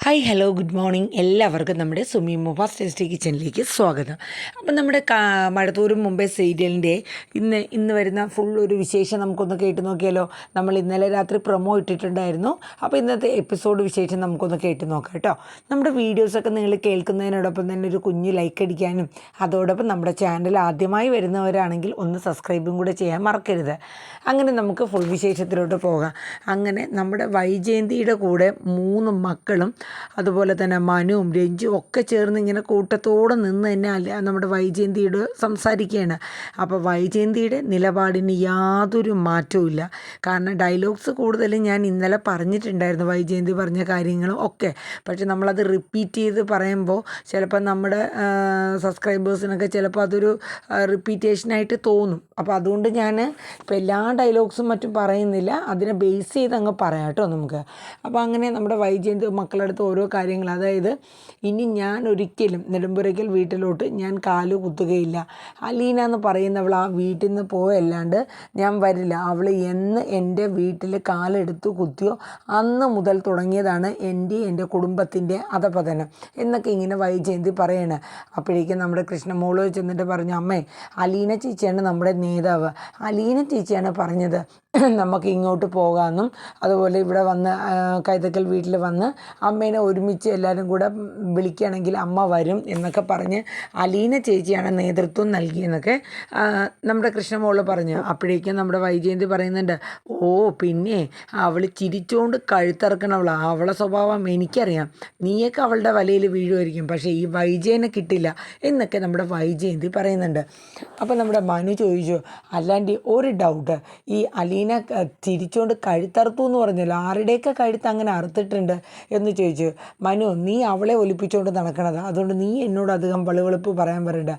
Hi hello good morning എല്ലാവർക്കും നമ്മുടെ Sumi Mufas tasty കിച്ചണിലേക്ക് സ്വാഗതം. അപ്പം നമ്മുടെ മഴത്തോരും മുമ്പേ സീരിയലിൻ്റെ ഇന്ന് വരുന്ന ഫുൾ ഒരു വിശേഷം നമുക്കൊന്ന് കേട്ട് നോക്കിയാലോ. നമ്മൾ ഇന്നലെ രാത്രി പ്രൊമോ ഇട്ടിട്ടുണ്ടായിരുന്നു. അപ്പോൾ ഇന്നത്തെ എപ്പിസോഡ് വിശേഷം നമുക്കൊന്ന് കേട്ട് നോക്കാം കേട്ടോ. നമ്മുടെ വീഡിയോസൊക്കെ നിങ്ങൾ കേൾക്കുന്നതിനോടൊപ്പം തന്നെ ഒരു കുഞ്ഞ് ലൈക്ക് അടിക്കാനും അതോടൊപ്പം നമ്മുടെ ചാനൽ ആദ്യമായി വരുന്നവരാണെങ്കിൽ ഒന്ന് സബ്സ്ക്രൈബും കൂടെ ചെയ്യാൻ മറക്കരുത്. അങ്ങനെ നമുക്ക് ഫുൾ വിശേഷത്തിലോട്ട് പോകാം. അങ്ങനെ നമ്മുടെ വൈജയന്തിയുടെ കൂടെ 3 മക്കളും അതുപോലെ തന്നെ മനുവും രഞ്ജുവും ഒക്കെ ചേർന്ന് ഇങ്ങനെ കൂട്ടത്തോടെ നിന്ന് തന്നെ നമ്മുടെ വൈജയന്തിയോട് സംസാരിക്കുകയാണ്. അപ്പോൾ വൈജയന്തിയുടെ നിലപാടിന് യാതൊരു മാറ്റവും ഇല്ല. കാരണം ഡയലോഗ്സ് കൂടുതലും ഞാൻ ഇന്നലെ പറഞ്ഞിട്ടുണ്ടായിരുന്നു, വൈജയന്തി പറഞ്ഞ കാര്യങ്ങളും ഒക്കെ. പക്ഷെ നമ്മളത് റിപ്പീറ്റ് ചെയ്ത് പറയുമ്പോൾ ചിലപ്പോൾ നമ്മുടെ സബ്സ്ക്രൈബേഴ്സിനൊക്കെ ചിലപ്പോൾ അതൊരു റിപ്പീറ്റേഷനായിട്ട് തോന്നും. അപ്പോൾ അതുകൊണ്ട് ഞാൻ ഇപ്പോൾ എല്ലാ ഡയലോഗ്സും മറ്റും പറയുന്നില്ല, അതിനെ ബേസ് ചെയ്ത് അങ്ങ് പറയാം കേട്ടോ നമുക്ക്. അപ്പോൾ അങ്ങനെ നമ്മുടെ വൈജയന്തി മക്കളുടെ അടുത്ത് ഓരോ കാര്യങ്ങൾ, അതായത് ഇനി ഞാൻ ഒരിക്കലും നെടുമ്പുരയ്ക്കൽ വീട്ടിലോട്ട് ഞാൻ കാല് കുത്തുകയില്ല. അലീന എന്ന് പറയുന്നവൾ ആ വീട്ടിൽ നിന്ന് പോയല്ലാണ്ട് ഞാൻ വരില്ല. അവൾ എന്ന് എൻ്റെ വീട്ടിൽ കാലെടുത്ത് കുത്തിയോ അന്ന് മുതൽ തുടങ്ങിയതാണ് എൻ്റെ കുടുംബത്തിൻ്റെ അധപതനം എന്നൊക്കെ ഇങ്ങനെ വൈജയന്തി പറയണേ. അപ്പോഴേക്കും നമ്മുടെ കൃഷ്ണമോള് ചെന്നിട്ട് പറഞ്ഞു, അമ്മേ അലീന ചേച്ചിയാണ് നമ്മുടെ നേതാവ്, അലീന ചേച്ചിയാണ് പറഞ്ഞത് നമുക്ക് ഇങ്ങോട്ട് പോകാമെന്നും അതുപോലെ ഇവിടെ വന്ന് കൈതക്കൽ വീട്ടിൽ വന്ന് അമ്മേനെ ഒരുമിച്ച് എല്ലാവരും കൂടെ വിളിക്കുകയാണെങ്കിൽ അമ്മ വരും എന്നൊക്കെ പറഞ്ഞ് അലീന ചേച്ചിയാണ് നേതൃത്വം നൽകിയെന്നൊക്കെ നമ്മുടെ കൃഷ്ണമോള് പറഞ്ഞു. അപ്പോഴേക്കും നമ്മുടെ വൈജയന്തി പറയുന്നുണ്ട്, ഓ പിന്നെ അവൾ ചിരിച്ചുകൊണ്ട് കഴുത്തിറക്കണവളാണ്, അവളെ സ്വഭാവം എനിക്കറിയാം, നീയൊക്കെ അവളുടെ വലയിൽ വീഴുമായിരിക്കും, പക്ഷേ ഈ വൈജയനെ കിട്ടില്ല എന്നൊക്കെ നമ്മുടെ വൈജയന്തി പറയുന്നുണ്ട്. അപ്പോൾ നമ്മുടെ മനു ചോദിച്ചു, അല്ലാണ്ട് ഒരു ഡൗട്ട്, ഈ അലീന തിരിച്ചുകൊണ്ട് കഴുത്തറുത്തു എന്ന് പറഞ്ഞല്ലോ, ആരുടെയൊക്കെ കഴുത്ത് അങ്ങനെ അറുത്തിട്ടുണ്ട് എന്ന് ചോദിച്ചു. മനു, നീ അവളെ ഒലിപ്പിച്ചുകൊണ്ട് നടക്കണത്, അതുകൊണ്ട് നീ എന്നോട് അധികം വെളുവെളുപ്പ് പറയാൻ പറയണ്ട.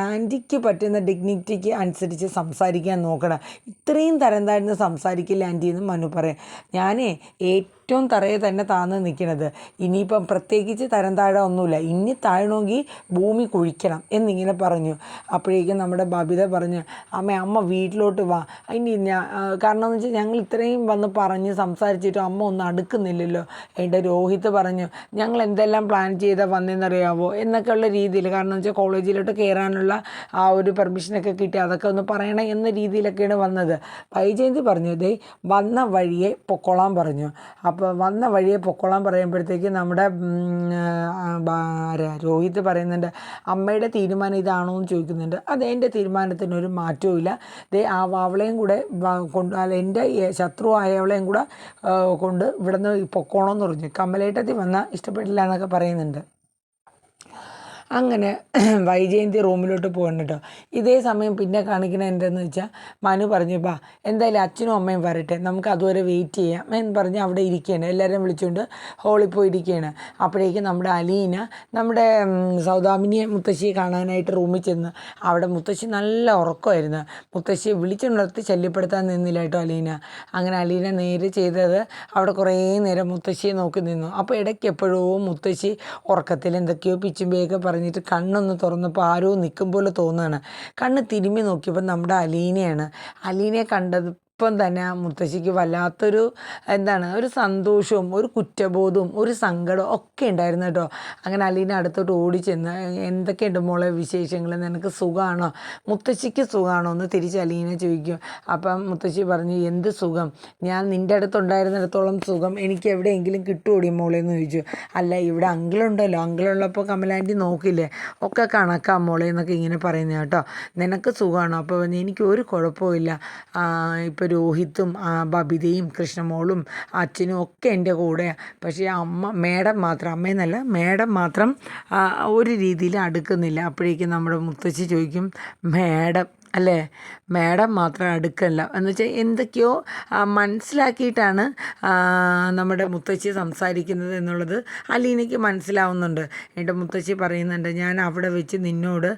ആൻറ്റിക്ക് പറ്റുന്ന ഡിഗ്നിറ്റിക്ക് അനുസരിച്ച് സംസാരിക്കാൻ നോക്കണം, ഇത്രയും തരം താഴ്ന്ന് സംസാരിക്കില്ല ആൻറ്റി എന്ന് മനു പറയാം. ഞാനേ ഏറ്റവും തറയെ തന്നെ താന്ന് നിൽക്കണത്, ഇനിയിപ്പം പ്രത്യേകിച്ച് തരം താഴ ഒന്നുമില്ല, ഇനി താഴണമെങ്കിൽ ഭൂമി കുഴിക്കണം എന്നിങ്ങനെ പറഞ്ഞു. അപ്പോഴേക്കും നമ്മുടെ ബബിത പറഞ്ഞു, അമ്മ വീട്ടിലോട്ട് വാ, കാരണം എന്ന് വെച്ചാൽ ഞങ്ങൾ ഇത്രയും വന്ന് പറഞ്ഞ് സംസാരിച്ചിട്ടും അമ്മ ഒന്നും അടുക്കുന്നില്ലല്ലോ. എൻ്റെ രോഹിത് പറഞ്ഞു, ഞങ്ങൾ എന്തെല്ലാം പ്ലാൻ ചെയ്താൽ വന്നതെന്നറിയാവോ എന്നൊക്കെ ഉള്ള രീതിയിൽ, കാരണം എന്ന് വെച്ചാൽ കോളേജിലോട്ട് കയറാനുള്ള ആ ഒരു പെർമിഷനൊക്കെ കിട്ടി, അതൊക്കെ ഒന്ന് പറയണം എന്ന രീതിയിലൊക്കെയാണ് വന്നത്. വൈജയന്തി പറഞ്ഞു, ദേ വന്ന വഴിയെ പൊക്കോളാൻ പറഞ്ഞു. അപ്പോൾ വന്ന വഴിയെ പൊക്കോളാൻ പറയുമ്പോഴത്തേക്ക് നമ്മുടെ രോഹിത് പറയുന്നുണ്ട്, അമ്മയുടെ തീരുമാനം ഇതാണോ എന്ന് ചോദിക്കുന്നുണ്ട്. അത് എൻ്റെ തീരുമാനത്തിനൊരു മാറ്റവും ഇല്ല, ദേ അവളെയും കൂടെ എൻ്റെ ശത്രു ആയവളെയും കൂടെ കൊണ്ട് ഇവിടുന്ന് പൊക്കോണമെന്ന് പറഞ്ഞു. കമലേട്ടത്തി വന്നാൽ ഇഷ്ടപ്പെട്ടില്ല എന്നൊക്കെ പറയുന്നുണ്ട്. അങ്ങനെ വൈജയന്തി റൂമിലോട്ട് പോകണം കേട്ടോ. ഇതേ സമയം പിന്നെ കാണിക്കണ എന്തെന്ന് വെച്ചാൽ മനു പറഞ്ഞു, ബാ എന്തായാലും അച്ഛനും അമ്മയും വരട്ടെ, നമുക്ക് അതുവരെ വെയിറ്റ് ചെയ്യാം എന്ന് പറഞ്ഞ് അവിടെ ഇരിക്കുകയാണ്, എല്ലാവരും വിളിച്ചുകൊണ്ട് ഹോളിൽ പോയി ഇരിക്കുകയാണ്. അപ്പോഴേക്കും നമ്മുടെ അലീന നമ്മുടെ സൗദാമിനിയെ മുത്തശ്ശിയെ കാണാനായിട്ട് റൂമിൽ ചെന്ന്, അവിടെ മുത്തശ്ശി നല്ല ഉറക്കമായിരുന്നു. മുത്തശ്ശിയെ വിളിച്ചുണർത്തി ശല്യപ്പെടുത്താൻ നിന്നില്ല കേട്ടോ അലീന. അങ്ങനെ അലീന നേരെ ചെയ്തത് അവിടെ കുറേ നേരം മുത്തശ്ശിയെ നോക്കി നിന്നു. അപ്പോൾ ഇടയ്ക്ക് എപ്പോഴോ മുത്തശ്ശി ഉറക്കത്തിൽ എന്തൊക്കെയോ പിച്ചുമ്പയൊക്കെ പറഞ്ഞിട്ട് കണ്ണൊന്ന് തുറന്നപ്പോൾ ആരോ നിൽക്കും പോലെ തോന്നുകയാണ്. കണ്ണ് തിരുമ്മി നോക്കിയപ്പോൾ നമ്മുടെ അലീനയാണ്. അലീനയെ കണ്ടത് ഇപ്പം തന്നെ ആ മുത്തശ്ശിക്ക് വല്ലാത്തൊരു ഒരു സന്തോഷവും ഒരു കുറ്റബോധവും ഒരു സങ്കടവും ഒക്കെ ഉണ്ടായിരുന്നു കേട്ടോ. അങ്ങനെ അലീന അടുത്തോട്ട് ഓടിച്ചെന്ന്, എന്തൊക്കെയുണ്ട് മോളെ വിശേഷങ്ങൾ, നിനക്ക് സുഖമാണോ, മുത്തശ്ശിക്ക് സുഖമാണോ എന്ന് തിരിച്ച് അലീന ചോദിക്കും. അപ്പം മുത്തശ്ശി പറഞ്ഞു, എന്ത് സുഖം, ഞാൻ നിൻ്റെ അടുത്തുണ്ടായിരുന്നിടത്തോളം സുഖം എനിക്ക് എവിടെയെങ്കിലും കിട്ടുമോടി മോളെ എന്ന് ചോദിച്ചു. അല്ല ഇവിടെ അങ്കിളുണ്ടല്ലോ, അങ്കിളുള്ളപ്പോൾ കമലാൻറ്റി നോക്കില്ലേ, ഒക്കെ കണക്കാം മോളെ എന്നൊക്കെ ഇങ്ങനെ പറയുന്നത് കേട്ടോ. നിനക്ക് സുഖമാണോ? അപ്പോൾ എനിക്ക് ഒരു കുഴപ്പമില്ല, ഇപ്പോൾ രോഹിത്തും ബബിതയും കൃഷ്ണമോളും അച്ഛനും ഒക്കെ എൻ്റെ കൂടെ, പക്ഷേ മേഡം മാത്രം, അമ്മയെന്നല്ല മേഡം മാത്രം ഒരു രീതിയിൽ അടുക്കുന്നില്ല. അപ്പോഴേക്കും നമ്മുടെ മുത്തശ്ശി ചോദിക്കും, മേഡം അല്ലേ, മേഡം മാത്രം അടുക്കല്ല എന്ന് വെച്ചാൽ എന്തൊക്കെയോ മനസ്സിലാക്കിയിട്ടാണ് നമ്മുടെ മുത്തശ്ശി സംസാരിക്കുന്നത് എന്നുള്ളത് അലീനയ്ക്ക് മനസ്സിലാവുന്നുണ്ട്. എൻ്റെ മുത്തശ്ശി പറയുന്നുണ്ട്, ഞാൻ അവിടെ വെച്ച് നിന്നോട്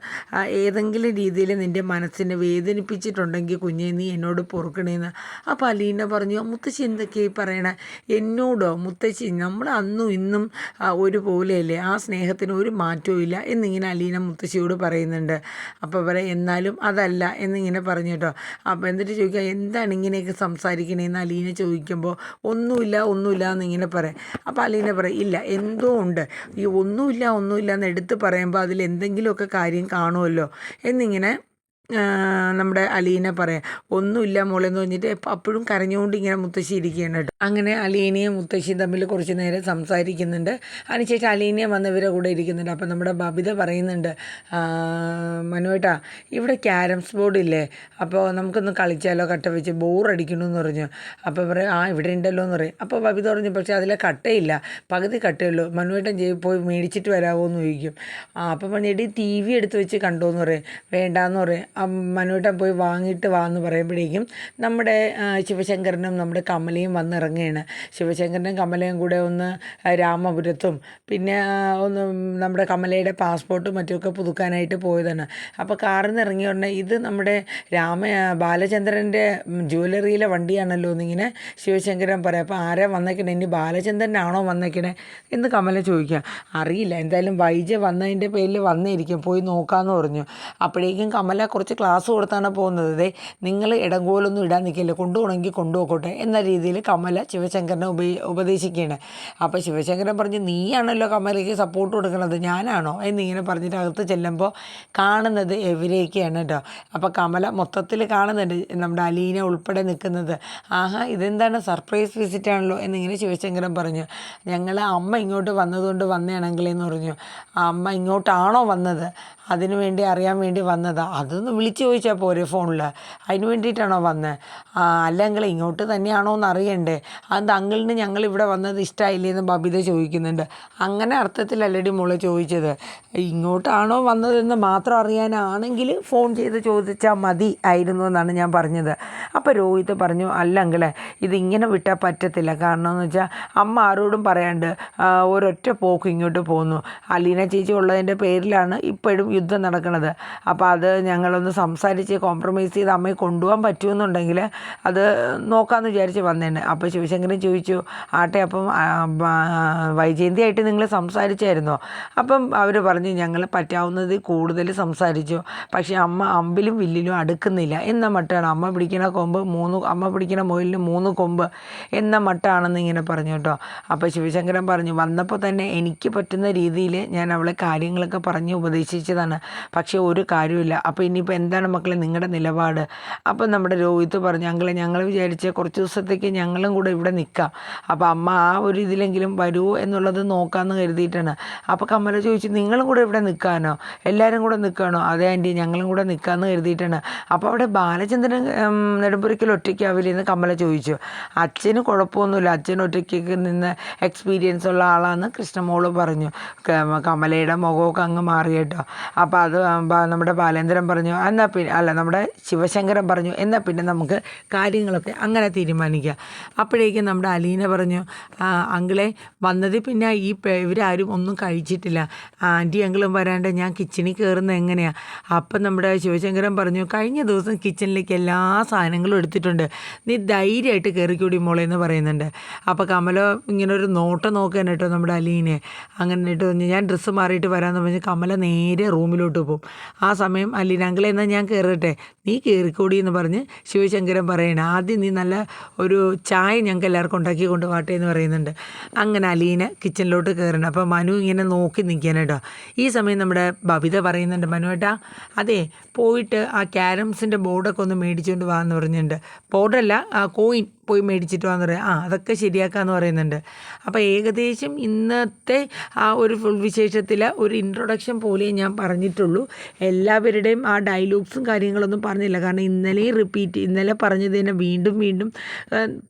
ഏതെങ്കിലും രീതിയിൽ നിൻ്റെ മനസ്സിനെ വേദനിപ്പിച്ചിട്ടുണ്ടെങ്കിൽ കുഞ്ഞെ നീ എന്നോട് പൊറുക്കണേന്ന്. അപ്പോൾ അലീന പറഞ്ഞു, മുത്തശ്ശി എന്തൊക്കെയായി പറയണേ, എന്നോടോ? മുത്തശ്ശി നമ്മൾ അന്നും ഇന്നും ഒരുപോലെയല്ലേ, ആ സ്നേഹത്തിന് ഒരു മാറ്റവും ഇല്ല എന്നിങ്ങനെ അലീന മുത്തശ്ശിയോട് പറയുന്നുണ്ട്. അപ്പോൾ പറയാം, എന്നാലും അതല്ല അല്ല എന്നിങ്ങനെ പറഞ്ഞു കേട്ടോ. അപ്പോൾ എന്നിട്ട് ചോദിക്കുക എന്താണ് ഇങ്ങനെയൊക്കെ സംസാരിക്കണേന്ന് അലീന ചോദിക്കുമ്പോൾ ഒന്നുമില്ല എന്നിങ്ങനെ പറയും. അപ്പോൾ അലീന പറയും ഇല്ല എന്തോ ഉണ്ട്, ഈ ഒന്നുമില്ല എന്ന് എടുത്ത് പറയുമ്പോൾ അതിൽ എന്തെങ്കിലുമൊക്കെ കാര്യം കാണുമല്ലോ എന്നിങ്ങനെ നമ്മുടെ അലീന പറയാം. ഒന്നുമില്ല മോളെ എന്ന് പറഞ്ഞിട്ട് അപ്പോഴും കരഞ്ഞുകൊണ്ട് ഇങ്ങനെ മുത്തശ്ശി ഇരിക്കുകയാണ് കേട്ടോ. അങ്ങനെ അലീനയും മുത്തശ്ശിയും തമ്മിൽ കുറച്ച് നേരം സംസാരിക്കുന്നുണ്ട്. അതിനുശേഷം അലീനയും വന്നവരെ കൂടെ ഇരിക്കുന്നുണ്ട്. അപ്പം നമ്മുടെ ബബിത പറയുന്നുണ്ട്, മനുവേട്ടാ ഇവിടെ ക്യാരംസ് ബോർഡില്ലേ, അപ്പോൾ നമുക്കൊന്ന് കളിച്ചാലോ, കട്ട വെച്ച് ബോറടിക്കണമെന്ന് പറഞ്ഞു. അപ്പോൾ പറയും ഇവിടെ ഉണ്ടല്ലോ എന്ന് പറയും. അപ്പോൾ ബബിത പറഞ്ഞു പക്ഷേ അതിലെ കട്ടയില്ല, പകുതി കട്ടയുള്ളൂ, മനുവേട്ടൻ പോയി മേടിച്ചിട്ട് വരാമോ എന്ന് ചോദിക്കും. അപ്പം പറഞ്ഞിട്ട് TV എടുത്ത് വെച്ച് കണ്ടോന്ന് പറയും. വേണ്ടാന്ന് പറയും. മനുവേട്ടൻ പോയി വാങ്ങിയിട്ട് വാന്ന് പറയുമ്പോഴേക്കും നമ്മുടെ ശിവശങ്കരനും നമ്മുടെ കമലയും വന്നിറങ്ങുകയാണ്. ശിവശങ്കരനും കമലയും കൂടെ ഒന്ന് രാമപുരത്തും പിന്നെ ഒന്ന് നമ്മുടെ കമലയുടെ പാസ്പോർട്ടും മറ്റുമൊക്കെ പുതുക്കാനായിട്ട് പോയതാണ്. അപ്പോൾ കാറിൽ നിന്ന് ഇറങ്ങി ഉടനെ ഇത് നമ്മുടെ ബാലചന്ദ്രൻ്റെ ജ്വല്ലറിയിലെ വണ്ടിയാണല്ലോ എന്നിങ്ങനെ ശിവശങ്കരൻ പറയാം. അപ്പോൾ ആരാ വന്നേക്കണേ, ഇനി ബാലചന്ദ്രനാണോ വന്നേക്കണേ എന്ന് കമല ചോദിക്കുക. അറിയില്ല, എന്തായാലും വൈജ വന്നതിൻ്റെ പേരിൽ വന്നിരിക്കും, പോയി നോക്കാമെന്ന് പറഞ്ഞു. അപ്പോഴേക്കും കമല കുറച്ച് ക്ലാസ് കൊടുത്താണ് പോകുന്നത്. നിങ്ങൾ ഇടങ്കോലൊന്നും ഇടാൻ നിൽക്കില്ല, കൊണ്ടുപോകണമെങ്കിൽ കൊണ്ടുപോകട്ടെ എന്ന രീതിയിൽ കമല ശിവശങ്കരനെ ഉപദേശിക്കുകയാണ്. അപ്പോൾ ശിവശങ്കരൻ പറഞ്ഞു നീയാണല്ലോ കമലയ്ക്ക് സപ്പോർട്ട് കൊടുക്കുന്നത്, ഞാനാണോ എന്നിങ്ങനെ പറഞ്ഞിട്ട് അകത്ത് ചെല്ലുമ്പോൾ കാണുന്നത് എവരെയൊക്കെയാണ് കേട്ടോ. അപ്പോൾ കമല മൊത്തത്തിൽ കാണുന്നുണ്ട് നമ്മുടെ അലീന ഉൾപ്പെടെ നിൽക്കുന്നത്. ആഹാ ഇതെന്താണ് സർപ്രൈസ് വിസിറ്റാണല്ലോ എന്നിങ്ങനെ ശിവശങ്കരൻ പറഞ്ഞു. ഞങ്ങൾ അമ്മ ഇങ്ങോട്ട് വന്നതുകൊണ്ട് വന്നതാണെങ്കിലെന്ന് പറഞ്ഞു. അമ്മ ഇങ്ങോട്ടാണോ വന്നത്, അതിനു വേണ്ടി അറിയാൻ വേണ്ടി വന്നതാ, അതൊന്ന് വിളിച്ച് ചോദിച്ചാൽ പോരെ ഫോണിൽ, അതിന് വേണ്ടിയിട്ടാണോ വന്നത്? അല്ലെങ്കിൽ ഇങ്ങോട്ട് തന്നെയാണോ എന്ന് അറിയണ്ടേ, അത് അങ്കിളിന് ഞങ്ങളിവിടെ വന്നത് ഇഷ്ടമായില്ലേ എന്ന് ബബിത ചോദിക്കുന്നുണ്ട്. അങ്ങനെ അർത്ഥത്തിലല്ലടി മോളെ ചോദിച്ചത്, ഇങ്ങോട്ടാണോ വന്നതെന്ന് മാത്രം അറിയാനാണെങ്കിൽ ഫോൺ ചെയ്ത് ചോദിച്ചാൽ മതി ആയിരുന്നു എന്നാണ് ഞാൻ പറഞ്ഞത്. അപ്പോൾ രോഹിത് പറഞ്ഞു അല്ല അങ്കിളെ ഇതിങ്ങനെ വിട്ടാൽ പറ്റത്തില്ല, കാരണം എന്ന് വെച്ചാൽ അമ്മ ആരോടും പറയാണ്ട് ഒരൊറ്റ പോക്ക് ഇങ്ങോട്ട് പോന്നു, അലീന ചേച്ചി ഉള്ളതിൻ്റെ പേരിലാണ് ഇപ്പോഴും യുദ്ധം നടക്കുന്നത്. അപ്പോൾ അത് ഞങ്ങളൊന്ന് സംസാരിച്ച് കോംപ്രമൈസ് ചെയ്ത് അമ്മയെ കൊണ്ടുപോകാൻ പറ്റുമെന്നുണ്ടെങ്കിൽ അത് നോക്കാമെന്ന് വിചാരിച്ച് വന്നേനെ. അപ്പോൾ ശിവശങ്കരൻ ചോദിച്ചു ആട്ടെ അപ്പം വൈജയന്തിയായിട്ട് നിങ്ങൾ സംസാരിച്ചായിരുന്നോ? അപ്പം അവർ പറഞ്ഞു ഞങ്ങൾ പറ്റാവുന്നത് കൂടുതൽ സംസാരിച്ചു, പക്ഷേ അമ്മ അമ്പിലും വില്ലിലും അടുക്കുന്നില്ല എന്ന മട്ടാണ്, അമ്മ പിടിക്കണ കൊമ്പ് അമ്മ പിടിക്കണ മുയലിന് 3 കൊമ്പ് എന്ന മട്ടാണെന്ന് ഇങ്ങനെ പറഞ്ഞു കേട്ടോ. അപ്പോൾ ശിവശങ്കരൻ പറഞ്ഞു വന്നപ്പോൾ തന്നെ എനിക്ക് പറ്റുന്ന രീതിയിൽ ഞാൻ അവളെ കാര്യങ്ങളൊക്കെ പറഞ്ഞ് ഉപദേശിച്ചതാണ്, പക്ഷേ ഒരു കാര്യമില്ല. അപ്പോൾ ഇനിയിപ്പോൾ എന്താണ് മക്കളെ നിങ്ങളുടെ നിലപാട്? അപ്പം നമ്മുടെ രോഹിത് പറഞ്ഞു അങ്കിളെ ഞങ്ങൾ വിചാരിച്ച് കുറച്ച് ദിവസത്തേക്ക് ഞങ്ങളും കൂടെ ഇവിടെ നിൽക്കാം, അപ്പോൾ അമ്മ ആ ഒരു ഇതിലെങ്കിലും വരുമോ എന്നുള്ളത് നോക്കാമെന്ന് കരുതിയിട്ടാണ്. അപ്പോൾ കമല ചോദിച്ചു നിങ്ങളും കൂടെ ഇവിടെ നിൽക്കാനോ, എല്ലാവരും കൂടെ നിൽക്കാനോ? അതെ ആൻറ്റി ഞങ്ങളും കൂടെ നിൽക്കാമെന്ന് കരുതിയിട്ടാണ്. അപ്പോൾ അവിടെ ബാലചന്ദ്രൻ നെടുമ്പുരയ്ക്കൽ ഒറ്റയ്ക്കാവില്ലെന്ന് കമല ചോദിച്ചു. അച്ഛന് കുഴപ്പമൊന്നുമില്ല, അച്ഛൻ ഒറ്റയ്ക്ക് നിന്ന് എക്സ്പീരിയൻസ് ഉള്ള ആളാണെന്ന് കൃഷ്ണമോള് പറഞ്ഞു. കമലയുടെ മുഖമൊക്കെ അങ്ങ് മാറി കേട്ടോ. അപ്പോൾ അത് നമ്മുടെ ബാലേന്ദ്രൻ പറഞ്ഞു എന്നാൽ പിന്നെ നമ്മുടെ ശിവശങ്കരൻ പറഞ്ഞു എന്നാൽ പിന്നെ നമുക്ക് കാര്യങ്ങളൊക്കെ അങ്ങനെ തീരുമാനിക്കുക. അപ്പോഴേക്കും നമ്മുടെ അലീന പറഞ്ഞു അങ്കിളെ വന്നതിൽ പിന്നെ ഇവരാരും ഒന്നും കഴിച്ചിട്ടില്ല, ആൻറ്റി അങ്കിളും വരാണ്ട് ഞാൻ കിച്ചണിൽ കയറുന്നത് എങ്ങനെയാണ്? അപ്പം നമ്മുടെ ശിവശങ്കരൻ പറഞ്ഞു കഴിഞ്ഞ ദിവസം കിച്ചണിലേക്ക് എല്ലാ സാധനങ്ങളും എടുത്തിട്ടുണ്ട്, നീ ധൈര്യമായിട്ട് കയറിക്കൂടി മോളെ എന്ന് പറയുന്നുണ്ട്. അപ്പോൾ കമല ഇങ്ങനെ ഒരു നോട്ടം നോക്കാൻ കേട്ടോ നമ്മുടെ അലീനെ. അങ്ങനെ ഇട്ട് ഞാൻ ഡ്രസ്സ് മാറിയിട്ട് വരാമെന്ന് പറഞ്ഞ് കമല നേരെ റൂമിലോട്ട് പോകും. ആ സമയം അലീന അങ്കിളെ എന്നാൽ ഞാൻ കയറട്ടെ, നീ കയറിക്കൂടി എന്ന് പറഞ്ഞ് ശിവശങ്കരൻ പറയണേ ആദ്യം നീ നല്ല ഒരു ചായ ഞങ്ങൾക്ക് എല്ലാവർക്കും ഉണ്ടാക്കി കൊണ്ട് വാട്ടെ എന്ന് പറയുന്നുണ്ട്. അങ്ങനെ അലീന കിച്ചണിലോട്ട് കയറണം. അപ്പോൾ മനു ഇങ്ങനെ നോക്കി നിൽക്കാൻ കേട്ടോ. ഈ സമയം നമ്മുടെ ബബിത പറയുന്നുണ്ട് മനുവേട്ടാ അതെ പോയിട്ട് ആ ക്യാരംസിൻ്റെ ബോർഡൊക്കെ ഒന്ന് മേടിച്ചുകൊണ്ട് വാ എന്ന് പറഞ്ഞിട്ടുണ്ട്. ബോർഡല്ല കോയിൻ പോയി മേടിച്ചിട്ട് വന്ന് പറയാം അതൊക്കെ ശരിയാക്കാമെന്ന് പറയുന്നുണ്ട്. അപ്പോൾ ഏകദേശം ഇന്നത്തെ ആ ഒരു ഫുൾ വിശേഷത്തിൽ ഒരു ഇൻട്രൊഡക്ഷൻ പോലെ ഞാൻ പറഞ്ഞിട്ടുള്ളൂ. എല്ലാവരുടെയും ആ ഡയലോഗ്സും കാര്യങ്ങളൊന്നും പറഞ്ഞില്ല, കാരണം ഇന്നലെ പറഞ്ഞത് തന്നെ വീണ്ടും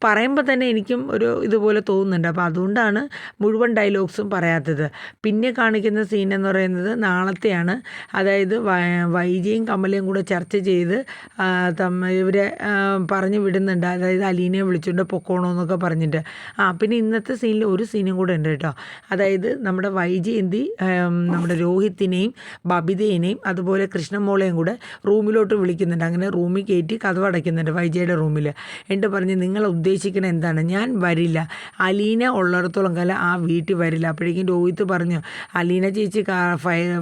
പറയുമ്പോൾ തന്നെ എനിക്കും ഒരു ഇതുപോലെ തോന്നുന്നുണ്ട്. അപ്പോൾ അതുകൊണ്ടാണ് മുഴുവൻ ഡയലോഗ്സും പറയാത്തത്. പിന്നെ കാണിക്കുന്ന സീൻ എന്ന് പറയുന്നത് നാളത്തെയാണ്. അതായത് വൈജയും കമലയും കൂടെ ചർച്ച ചെയ്ത് ഇവരെ പറഞ്ഞു വിടുന്നുണ്ട്. അതായത് അലീനയെ അലീനയെ വിളിച്ചുകൊണ്ട് പൊക്കോണമെന്നൊക്കെ പറഞ്ഞിട്ട്. പിന്നെ ഇന്നത്തെ സീനിൽ ഒരു സീനും കൂടെ ഉണ്ട് കേട്ടോ. അതായത് നമ്മുടെ വൈജയന്തി നമ്മുടെ രോഹിത്തിനെയും ബബിതേനെയും അതുപോലെ കൃഷ്ണമോളെയും കൂടെ റൂമിലോട്ട് വിളിക്കുന്നുണ്ട്. അങ്ങനെ റൂമിൽ കയറ്റി കതവ് അടയ്ക്കുന്നുണ്ട് വൈജയുടെ റൂമിൽ. എന്നിട്ട് പറഞ്ഞ് നിങ്ങൾ ഉദ്ദേശിക്കണത് എന്താണ്? ഞാൻ വരില്ല, അലീന ഉള്ളിടത്തോളം കാലം ആ വീട്ടിൽ വരില്ല. അപ്പോഴേക്കും രോഹിത്ത് പറഞ്ഞു, അലീന ചേച്ചി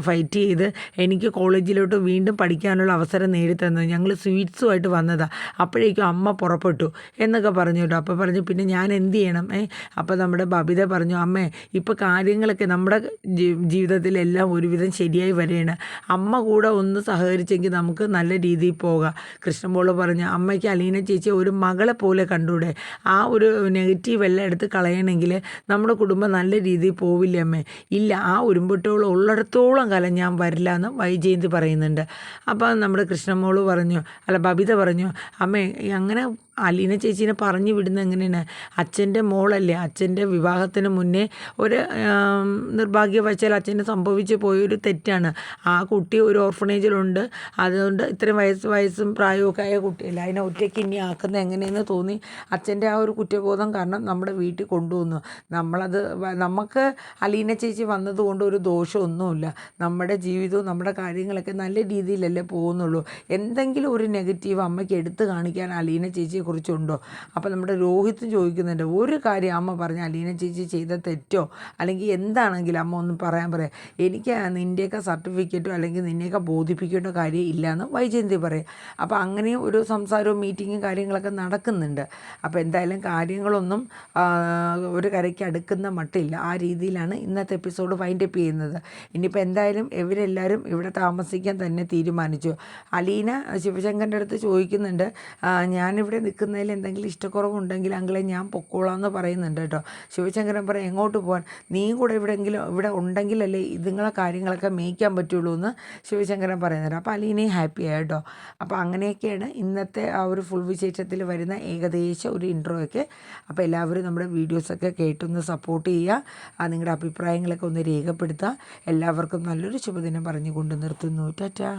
ഫൈറ്റ് ചെയ്ത് എനിക്ക് കോളേജിലോട്ട് വീണ്ടും പഠിക്കാനുള്ള അവസരം നേടിത്തന്നത്, ഞങ്ങൾ സ്വീറ്റ്സുമായിട്ട് വന്നതാണ്, അപ്പോഴേക്കും അമ്മ പുറപ്പെട്ടു എന്നൊക്കെ പറഞ്ഞു കേട്ടോ. അപ്പോൾ പറഞ്ഞു പിന്നെ ഞാൻ എന്ത് ചെയ്യണം? അപ്പോൾ നമ്മുടെ ബബിത പറഞ്ഞു, അമ്മേ ഇപ്പോൾ കാര്യങ്ങളൊക്കെ നമ്മുടെ ജീവിതത്തിലെല്ലാം ഒരുവിധം ശരിയായി വരികയാണ്, അമ്മ കൂടെ ഒന്ന് സഹകരിച്ചെങ്കിൽ നമുക്ക് നല്ല രീതിയിൽ പോകാം. കൃഷ്ണമോൾ പറഞ്ഞു, അമ്മയ്ക്ക് അലീന ചേച്ചി ഒരു മകളെ പോലെ കണ്ടൂടെ? ആ ഒരു നെഗറ്റീവ് എല്ലാം എടുത്ത് കളയണമെങ്കിൽ നമ്മുടെ കുടുംബം നല്ല രീതിയിൽ പോവില്ലേ അമ്മേ? ഇല്ല, ആ ഉരുമ്പൊട്ടോളം ഉള്ളിടത്തോളം കാലം ഞാൻ വരില്ല എന്ന് വൈജയന്തി പറയുന്നുണ്ട്. അപ്പോൾ നമ്മുടെ കൃഷ്ണമോൾ പറഞ്ഞു, ബബിത പറഞ്ഞു, അമ്മേ അങ്ങനെ അലീന ചേച്ചീനെ പറഞ്ഞു വിടുന്നത് എങ്ങനെയാണ്? അച്ഛൻ്റെ മോളല്ലേ, അച്ഛൻ്റെ വിവാഹത്തിന് മുന്നേ ഒരു നിർഭാഗ്യവശാൽ അച്ഛന് സംഭവിച്ചു പോയൊരു തെറ്റാണ്. ആ കുട്ടി ഒരു ഓർഫണേജിലുണ്ട്, അതുകൊണ്ട് ഇത്രയും വയസ്സും പ്രായമൊക്കെ ആയ കുട്ടിയല്ല, അതിനെ ഒറ്റയ്ക്ക് ഇനി ആക്കുന്നത് എങ്ങനെയെന്ന് തോന്നി അച്ഛൻ്റെ ആ ഒരു കുറ്റബോധം കാരണം നമ്മുടെ വീട്ടിൽ കൊണ്ടുവന്നു. നമുക്ക് അലീന ചേച്ചി വന്നതുകൊണ്ട് ഒരു ദോഷമൊന്നുമില്ല, നമ്മുടെ ജീവിതവും നമ്മുടെ കാര്യങ്ങളൊക്കെ നല്ല രീതിയിലല്ലേ പോകുന്നുള്ളൂ. എന്തെങ്കിലും ഒരു നെഗറ്റീവ് അമ്മയ്ക്ക് എടുത്തു കാണിക്കാൻ അലീന ചേച്ചിയെ കുറിച്ചുണ്ടോ? അപ്പോൾ നമ്മുടെ രോഹിത്ത് ചോദിക്കുന്നുണ്ട്, ഒരു കാര്യം അമ്മ പറഞ്ഞ അലീന ചേച്ചി ചെയ്ത തെറ്റോ അല്ലെങ്കിൽ എന്താണെങ്കിലും അമ്മ ഒന്നും പറയാം. എനിക്ക് നിൻ്റെയൊക്കെ സർട്ടിഫിക്കറ്റോ അല്ലെങ്കിൽ നിന്നെയൊക്കെ ബോധിപ്പിക്കേണ്ട കാര്യം ഇല്ലയെന്ന് വൈജയന്തി പറയും. അപ്പോൾ അങ്ങനെ ഒരു സംസാരവും മീറ്റിങ്ങും കാര്യങ്ങളൊക്കെ നടക്കുന്നുണ്ട്. അപ്പോൾ എന്തായാലും കാര്യങ്ങളൊന്നും ഒരു കരയ്ക്ക് അടുക്കുന്ന മട്ടില്ല. ആ രീതിയിലാണ് ഇന്നത്തെ എപ്പിസോഡ് വൈൻഡപ്പ് ചെയ്യുന്നത്. ഇനിയിപ്പോൾ എന്തായാലും ഇവരെല്ലാവരും ഇവിടെ താമസിക്കാൻ തന്നെ തീരുമാനിച്ചു. അലീന ശിവശങ്കറിൻ്റെ അടുത്ത് ചോദിക്കുന്നുണ്ട്, ഞാനിവിടെ നിൽക്കുന്നതിൽ എന്തെങ്കിലും ഇഷ്ടക്കുറവുണ്ടെങ്കിൽ അങ്കിളെ ഞാൻ പൊക്കോളാമെന്ന് പറയുന്നുണ്ട് കേട്ടോ. ശിവശങ്കരൻ പറയും, എങ്ങോട്ട് പോകാൻ? നീയും കൂടെ ഇവിടെ ഉണ്ടെങ്കിലല്ലേ ഇതുങ്ങളെ കാര്യങ്ങളൊക്കെ മേയ്ക്കാൻ പറ്റുള്ളൂ എന്ന് ശിവശങ്കരൻ പറയുന്നുണ്ട്. അപ്പോൾ അലീനയും ഹാപ്പി ആയിട്ടോ. അപ്പോൾ അങ്ങനെയൊക്കെയാണ് ഇന്നത്തെ ആ ഒരു ഫുൾ വിശേഷത്തിൽ വരുന്ന ഏകദേശം ഒരു ഇൻട്രോയൊക്കെ. അപ്പോൾ എല്ലാവരും നമ്മുടെ വീഡിയോസൊക്കെ കേട്ടൊന്ന് സപ്പോർട്ട് ചെയ്യുക, നിങ്ങളുടെ അഭിപ്രായങ്ങളൊക്കെ ഒന്ന് രേഖപ്പെടുത്തുക. എല്ലാവർക്കും നല്ലൊരു ശുഭദിനം പറഞ്ഞുകൊണ്ട് നിർത്തുന്നു. ടാറ്റാ.